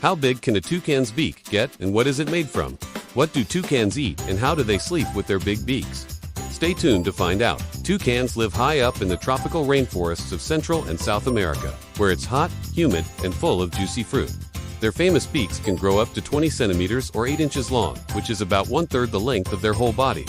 How big can a toucan's beak get and what is it made from? What do toucans eat and how do they sleep with their big beaks? Stay tuned to find out. Toucans live high up in the tropical rainforests of Central and South America, where it's hot, humid, and full of juicy fruit. Their famous beaks can grow up to 20 centimeters or 8 inches long, which is about 1/3 the length of their whole body.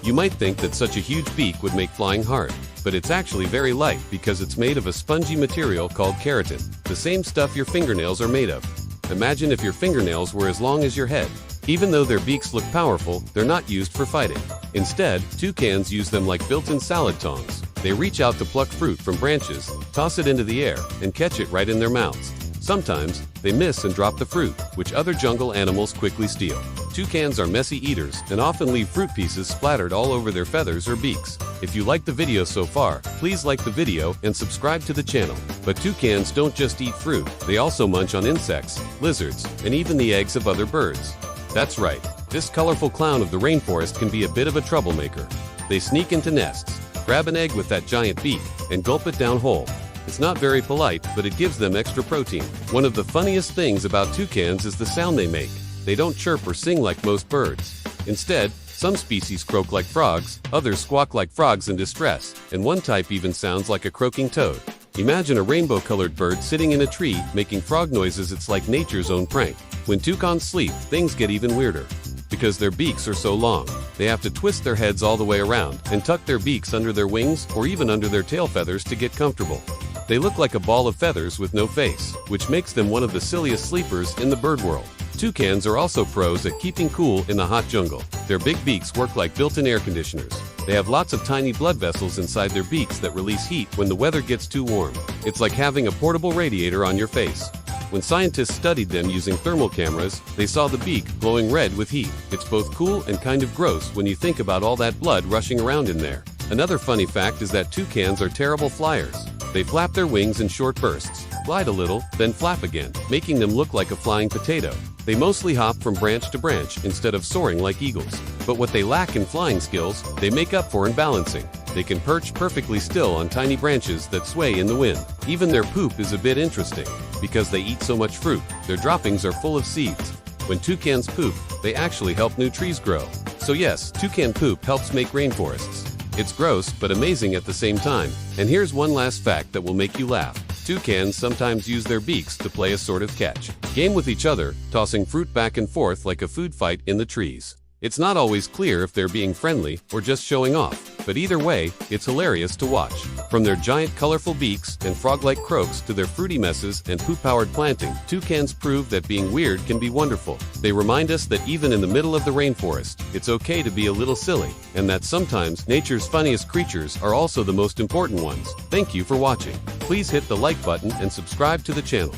You might think that such a huge beak would make flying hard, but it's actually very light because it's made of a spongy material called keratin, the same stuff your fingernails are made of. Imagine if your fingernails were as long as your head. Even though their beaks look powerful, they're not used for fighting. Instead, toucans use them like built-in salad tongs. They reach out to pluck fruit from branches, toss it into the air, and catch it right in their mouths. Sometimes, they miss and drop the fruit, which other jungle animals quickly steal. Toucans are messy eaters and often leave fruit pieces splattered all over their feathers or beaks. If you liked the video so far, please like the video and subscribe to the channel. But toucans don't just eat fruit, they also munch on insects, lizards, and even the eggs of other birds. That's right, this colorful clown of the rainforest can be a bit of a troublemaker. They sneak into nests, grab an egg with that giant beak, and gulp it down whole. It's not very polite, but it gives them extra protein. One of the funniest things about toucans is the sound they make. They don't chirp or sing like most birds. Instead, some species croak like frogs, others squawk like frogs in distress, and one type even sounds like a croaking toad. Imagine a rainbow-colored bird sitting in a tree making frog noises. It's like nature's own prank. When toucans sleep, things get even weirder. Because their beaks are so long, they have to twist their heads all the way around and tuck their beaks under their wings or even under their tail feathers to get comfortable. They look like a ball of feathers with no face, which makes them one of the silliest sleepers in the bird world. Toucans are also pros at keeping cool in the hot jungle. Their big beaks work like built-in air conditioners. They have lots of tiny blood vessels inside their beaks that release heat when the weather gets too warm. It's like having a portable radiator on your face. When scientists studied them using thermal cameras, they saw the beak glowing red with heat. It's both cool and kind of gross when you think about all that blood rushing around in there. Another funny fact is that toucans are terrible flyers. They flap their wings in short bursts, glide a little, then flap again, making them look like a flying potato. They mostly hop from branch to branch instead of soaring like eagles. But what they lack in flying skills, they make up for in balancing. They can perch perfectly still on tiny branches that sway in the wind. Even their poop is a bit interesting. Because they eat so much fruit, their droppings are full of seeds. When toucans poop, they actually help new trees grow. So yes, toucan poop helps make rainforests. It's gross but amazing at the same time. And here's one last fact that will make you laugh. Toucans sometimes use their beaks to play a sort of catch game with each other, tossing fruit back and forth like a food fight in the trees. It's not always clear if they're being friendly or just showing off, but either way, it's hilarious to watch. From their giant colorful beaks and frog-like croaks to their fruity messes and poop-powered planting, toucans prove that being weird can be wonderful. They remind us that even in the middle of the rainforest, it's okay to be a little silly, and that sometimes nature's funniest creatures are also the most important ones. Thank you for watching. Please hit the like button and subscribe to the channel.